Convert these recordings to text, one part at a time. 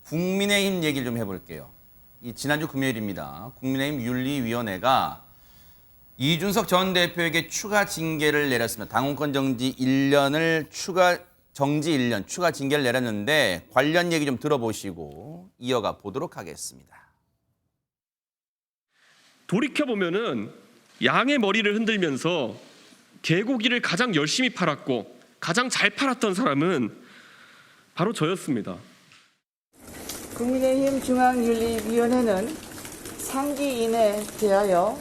국민의힘 얘기를 좀 해볼게요. 지난주 금요일입니다. 국민의힘 윤리위원회가 이준석 전 대표에게 추가 징계를 내렸습니다. 당원권 정지 1년을 추가 징계를 내렸는데 관련 얘기 좀 들어보시고 이어가 보도록 하겠습니다. 돌이켜보면은 양의 머리를 흔들면서 개고기를 가장 열심히 팔았고 가장 잘 팔았던 사람은 바로 저였습니다. 국민의힘 중앙윤리위원회는 상기인에 대하여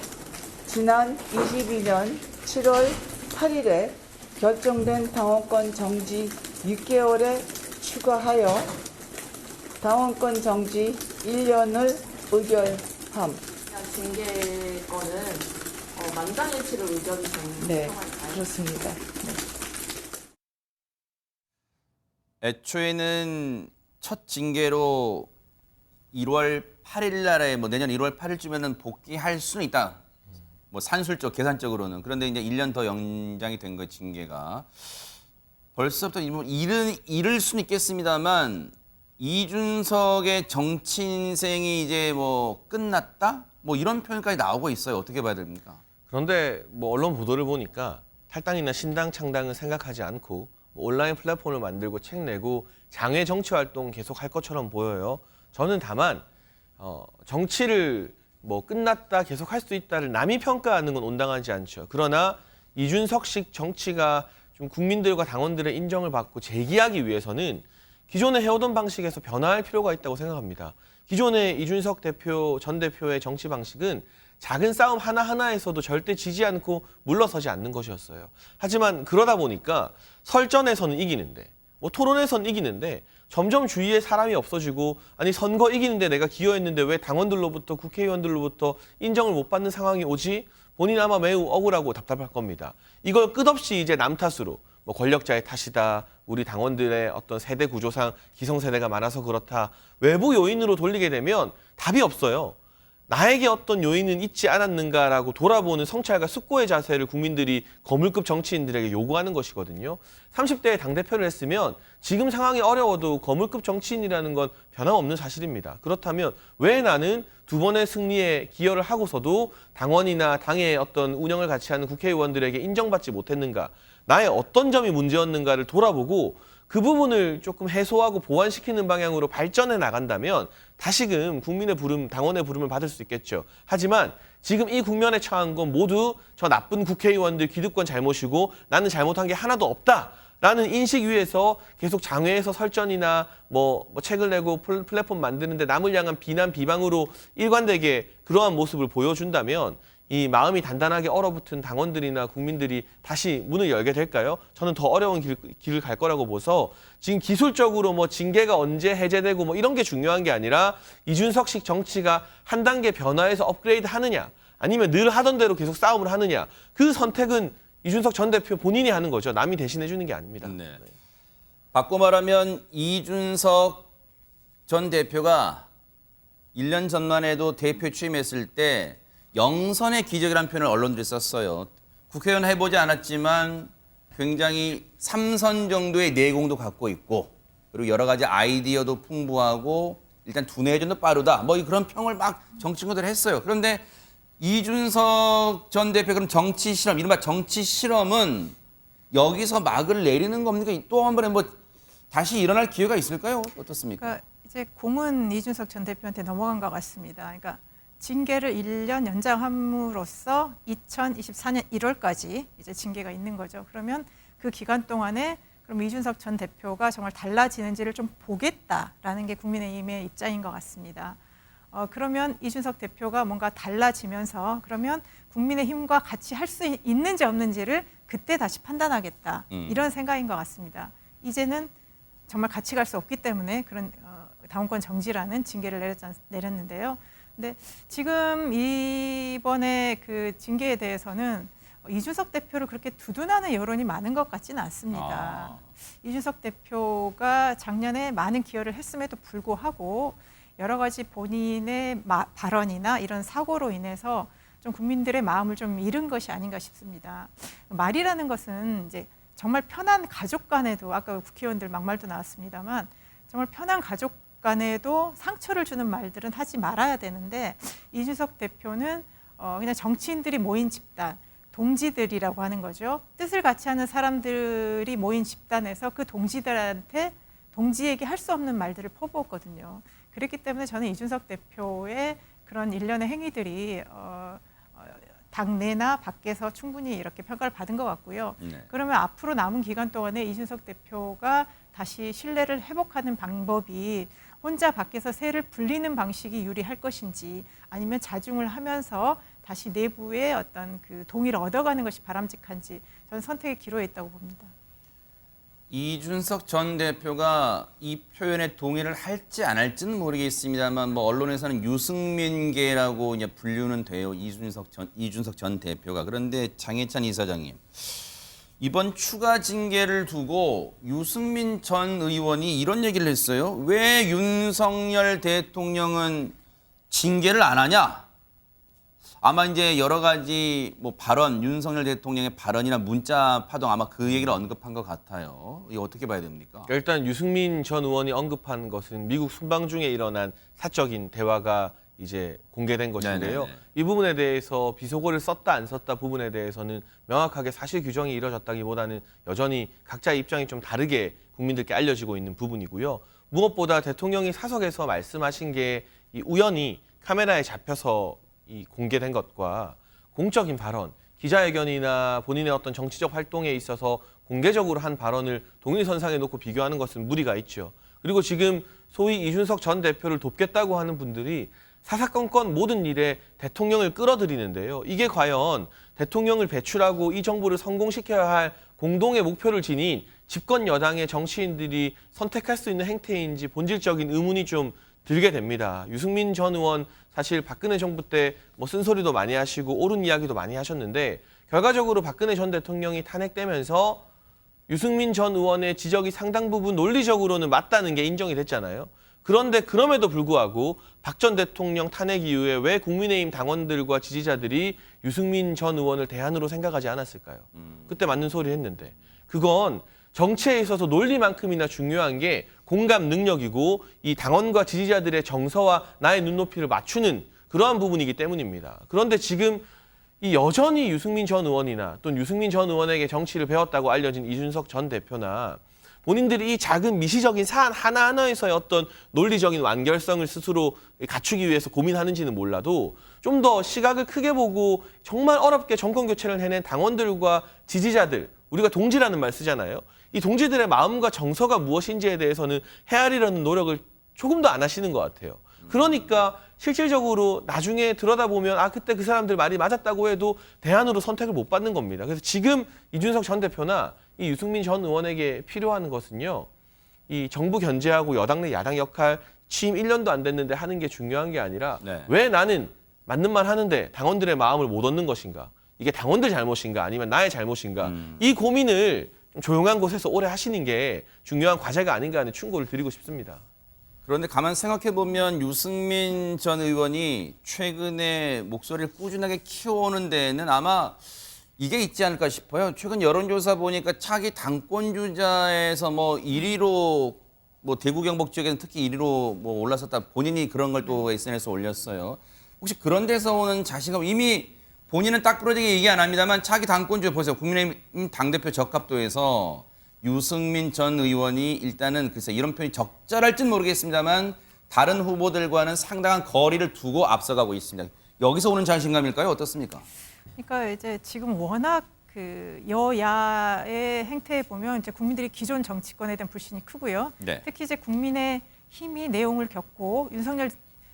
지난 22년 7월 8일에 결정된 당원권 정지 6개월에 추가하여 당원권 정지 1년을 의결함. 징계권은 만장일치로 의견이 되는 네, 상황인가요? 그렇습니다. 애초에는 첫 징계로 1월 8일 날에 내년 1월 8일쯤에는 복귀할 수는 있다. 산술적 계산적으로는. 그런데 이제 1년 더 연장이 된 거예요, 징계가. 벌써부터 잃을 수는 있겠습니다만 이준석의 정치 인생이 이제 끝났다? 이런 표현까지 나오고 있어요. 어떻게 봐야 됩니까? 그런데 언론 보도를 보니까 탈당이나 신당 창당은 생각하지 않고 온라인 플랫폼을 만들고 책 내고 장외 정치 활동 계속 할 것처럼 보여요. 저는 다만 정치를 끝났다 계속 할 수 있다를 남이 평가하는 건 온당하지 않죠. 그러나 이준석식 정치가 좀 국민들과 당원들의 인정을 받고 재기하기 위해서는 기존에 해오던 방식에서 변화할 필요가 있다고 생각합니다. 기존의 이준석 전 대표의 정치 방식은 작은 싸움 하나하나에서도 절대 지지 않고 물러서지 않는 것이었어요. 하지만 그러다 보니까 설전에서는 이기는데 토론에서는 이기는데 점점 주위에 사람이 없어지고 아니 선거 이기는데 내가 기여했는데 왜 당원들로부터 국회의원들로부터 인정을 못 받는 상황이 오지? 본인 아마 매우 억울하고 답답할 겁니다. 이걸 끝없이 이제 남 탓으로 권력자의 탓이다. 우리 당원들의 어떤 세대 구조상 기성세대가 많아서 그렇다. 외부 요인으로 돌리게 되면 답이 없어요. 나에게 어떤 요인은 있지 않았는가라고 돌아보는 성찰과 숙고의 자세를 국민들이 거물급 정치인들에게 요구하는 것이거든요. 30대에 당대표를 했으면 지금 상황이 어려워도 거물급 정치인이라는 건 변함없는 사실입니다. 그렇다면 왜 나는 두 번의 승리에 기여를 하고서도 당원이나 당의 어떤 운영을 같이 하는 국회의원들에게 인정받지 못했는가, 나의 어떤 점이 문제였는가를 돌아보고 그 부분을 조금 해소하고 보완시키는 방향으로 발전해 나간다면 다시금 국민의 부름, 당원의 부름을 받을 수 있겠죠. 하지만 지금 이 국면에 처한 건 모두 저 나쁜 국회의원들 기득권 잘못이고 나는 잘못한 게 하나도 없다라는 인식 위에서 계속 장외에서 설전이나 책을 내고 플랫폼 만드는데 남을 향한 비난, 비방으로 일관되게 그러한 모습을 보여준다면 이 마음이 단단하게 얼어붙은 당원들이나 국민들이 다시 문을 열게 될까요? 저는 더 어려운 길을 갈 거라고 봐서 지금 기술적으로 징계가 언제 해제되고 이런 게 중요한 게 아니라 이준석식 정치가 한 단계 변화해서 업그레이드 하느냐 아니면 늘 하던 대로 계속 싸움을 하느냐 그 선택은 이준석 전 대표 본인이 하는 거죠. 남이 대신해 주는 게 아닙니다. 네. 바꿔 말하면 이준석 전 대표가 1년 전만 해도 대표 취임했을 때 영선의 기적이라는 표현을 언론들이 썼어요. 국회의원 해보지 않았지만 굉장히 3선 정도의 내공도 갖고 있고 그리고 여러 가지 아이디어도 풍부하고 일단 두뇌 회전도 빠르다. 그런 평을 막 정치인들 했어요. 그런데 이준석 전 대표 그럼 정치 실험, 이른바 정치 실험은 여기서 막을 내리는 겁니까? 또 한 번에 다시 일어날 기회가 있을까요? 어떻습니까? 그러니까 이제 공은 이준석 전 대표한테 넘어간 것 같습니다. 그러니까 징계를 1년 연장함으로써 2024년 1월까지 이제 징계가 있는 거죠. 그러면 그 기간 동안에 그럼 이준석 전 대표가 정말 달라지는지를 좀 보겠다라는 게 국민의힘의 입장인 것 같습니다. 그러면 이준석 대표가 뭔가 달라지면서 그러면 국민의힘과 같이 할 수 있는지 없는지를 그때 다시 판단하겠다. 이런 생각인 것 같습니다. 이제는 정말 같이 갈 수 없기 때문에 그런 당원권 정지라는 징계를 내렸는데요. 근데 지금 이번에 그 징계에 대해서는 이준석 대표를 그렇게 두둔하는 여론이 많은 것 같지는 않습니다. 이준석 대표가 작년에 많은 기여를 했음에도 불구하고 여러 가지 본인의 발언이나 이런 사고로 인해서 좀 국민들의 마음을 좀 잃은 것이 아닌가 싶습니다. 말이라는 것은 이제 정말 편한 가족 간에도 아까 국회의원들 막말도 나왔습니다만 정말 편한 가족 간에도 상처를 주는 말들은 하지 말아야 되는데 이준석 대표는 그냥 정치인들이 모인 집단, 동지들이라고 하는 거죠. 뜻을 같이 하는 사람들이 모인 집단에서 그 동지들한테 동지에게 할 수 없는 말들을 퍼부었거든요. 그렇기 때문에 저는 이준석 대표의 그런 일련의 행위들이 당내나 밖에서 충분히 이렇게 평가를 받은 것 같고요. 네. 그러면 앞으로 남은 기간 동안에 이준석 대표가 다시 신뢰를 회복하는 방법이 혼자 밖에서 새를 불리는 방식이 유리할 것인지 아니면 자중을 하면서 다시 내부의 어떤 그 동의를 얻어가는 것이 바람직한지 저는 선택의 기로에 있다고 봅니다. 이준석 전 대표가 이 표현에 동의를 할지 안 할지는 모르겠습니다만 뭐 언론에서는 유승민계라고 이제 분류는 돼요. 이준석 전 대표가. 그런데 장해찬 이사장님, 이번 추가 징계를 두고 유승민 전 의원이 이런 얘기를 했어요. 왜 윤석열 대통령은 징계를 안 하냐? 아마 이제 여러 가지 뭐 발언, 윤석열 대통령의 발언이나 문자 파동 아마 그 얘기를 언급한 것 같아요. 이거 어떻게 봐야 됩니까? 일단 유승민 전 의원이 언급한 것은 미국 순방 중에 일어난 사적인 대화가 이제 공개된 것인데요. 네네네. 이 부분에 대해서 비속어를 썼다 안 썼다 부분에 대해서는 명확하게 사실 규정이 이루어졌다기보다는 여전히 각자의 입장이 좀 다르게 국민들께 알려지고 있는 부분이고요. 무엇보다 대통령이 사석에서 말씀하신 게 이 우연히 카메라에 잡혀서 이 공개된 것과 공적인 발언, 기자회견이나 본인의 어떤 정치적 활동에 있어서 공개적으로 한 발언을 동일선상에 놓고 비교하는 것은 무리가 있죠. 그리고 지금 소위 이준석 전 대표를 돕겠다고 하는 분들이 사사건건 모든 일에 대통령을 끌어들이는데요. 이게 과연 대통령을 배출하고 이 정부를 성공시켜야 할 공동의 목표를 지닌 집권 여당의 정치인들이 선택할 수 있는 행태인지 본질적인 의문이 좀 들게 됩니다. 유승민 전 의원 사실 박근혜 정부 때 뭐 쓴소리도 많이 하시고 옳은 이야기도 많이 하셨는데 결과적으로 박근혜 전 대통령이 탄핵되면서 유승민 전 의원의 지적이 상당 부분 논리적으로는 맞다는 게 인정이 됐잖아요. 그런데 그럼에도 불구하고 박 전 대통령 탄핵 이후에 왜 국민의힘 당원들과 지지자들이 유승민 전 의원을 대안으로 생각하지 않았을까요? 그때 맞는 소리 했는데. 그건 정치에 있어서 논리만큼이나 중요한 게 공감 능력이고 이 당원과 지지자들의 정서와 나의 눈높이를 맞추는 그러한 부분이기 때문입니다. 그런데 지금 이 여전히 유승민 전 의원이나 또는 유승민 전 의원에게 정치를 배웠다고 알려진 이준석 전 대표나 본인들이 이 작은 미시적인 사안 하나하나에서의 어떤 논리적인 완결성을 스스로 갖추기 위해서 고민하는지는 몰라도 좀 더 시각을 크게 보고 정말 어렵게 정권 교체를 해낸 당원들과 지지자들, 우리가 동지라는 말 쓰잖아요. 이 동지들의 마음과 정서가 무엇인지에 대해서는 헤아리려는 노력을 조금도 안 하시는 것 같아요. 그러니까 실질적으로 나중에 들여다보면 그때 그 사람들 말이 맞았다고 해도 대안으로 선택을 못 받는 겁니다. 그래서 지금 이준석 전 대표나 이 유승민 전 의원에게 필요한 것은요. 이 정부 견제하고 여당 내 야당 역할 취임 1년도 안 됐는데 하는 게 중요한 게 아니라 네. 왜 나는 맞는 말 하는데 당원들의 마음을 못 얻는 것인가? 이게 당원들 잘못인가 아니면 나의 잘못인가? 이 고민을 좀 조용한 곳에서 오래 하시는 게 중요한 과제가 아닌가 하는 충고를 드리고 싶습니다. 그런데 가만 생각해 보면 유승민 전 의원이 최근에 목소리를 꾸준하게 키워오는 데에는 아마 이게 있지 않을까 싶어요. 최근 여론조사 보니까 차기 당권 주자에서 뭐 1위로 뭐 대구 경북 지역에는 특히 1위로 뭐 올라섰다. 본인이 그런 걸 또 SNS에 올렸어요. 혹시 그런 데서 오는 자신감, 이미 본인은 딱 부러지게 얘기 안 합니다만 차기 당권 주자 보세요. 국민의힘 당대표 적합도에서 유승민 전 의원이 일단은 글쎄 이런 표현이 적절할지는 모르겠습니다만 다른 후보들과는 상당한 거리를 두고 앞서가고 있습니다. 여기서 오는 자신감일까요? 어떻습니까? 그러니까 이제 지금 워낙 그 여야의 행태에 보면 이제 국민들이 기존 정치권에 대한 불신이 크고요. 네. 특히 이제 국민의 힘이 내용을 겪고 윤석열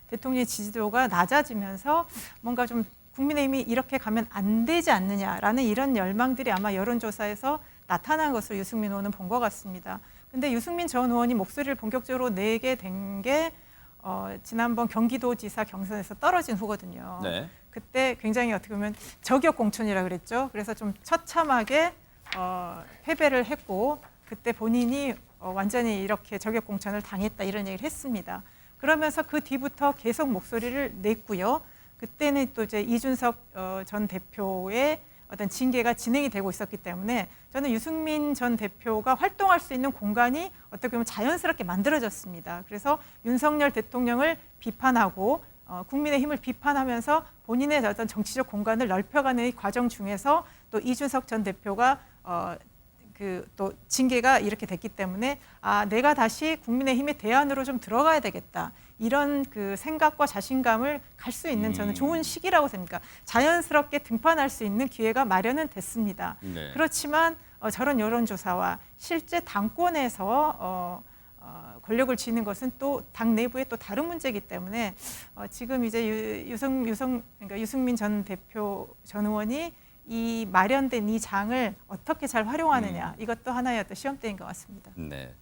대통령의 지지도가 낮아지면서 뭔가 좀 국민의힘이 이렇게 가면 안 되지 않느냐라는 이런 열망들이 아마 여론조사에서 나타난 것으로 유승민 의원은 본 것 같습니다. 근데 유승민 전 의원이 목소리를 본격적으로 내게 된 게 지난번 경기도지사 경선에서 떨어진 후거든요. 네. 그때 굉장히 어떻게 보면 저격 공천이라 그랬죠. 그래서 좀 처참하게 패배를 했고 그때 본인이 완전히 이렇게 저격 공천을 당했다 이런 얘기를 했습니다. 그러면서 그 뒤부터 계속 목소리를 냈고요. 그때는 또 이제 이준석 전 대표의 어떤 징계가 진행이 되고 있었기 때문에 저는 유승민 전 대표가 활동할 수 있는 공간이 어떻게 보면 자연스럽게 만들어졌습니다. 그래서 윤석열 대통령을 비판하고 국민의힘을 비판하면서 본인의 어떤 정치적 공간을 넓혀가는 이 과정 중에서 또 이준석 전 대표가 또 징계가 이렇게 됐기 때문에 내가 다시 국민의힘의 대안으로 좀 들어가야 되겠다. 이런 그 생각과 자신감을 갈 수 있는 저는 좋은 시기라고 생각합니다. 자연스럽게 등판할 수 있는 기회가 마련은 됐습니다. 네. 그렇지만 저런 여론조사와 실제 당권에서 권력을 쥐는 것은 또 당 내부의 또 다른 문제이기 때문에 지금 이제 그러니까 유승민 전 대표 전 의원이 이 마련된 이 장을 어떻게 잘 활용하느냐 이것도 하나의 어떤 시험대인 것 같습니다. 네.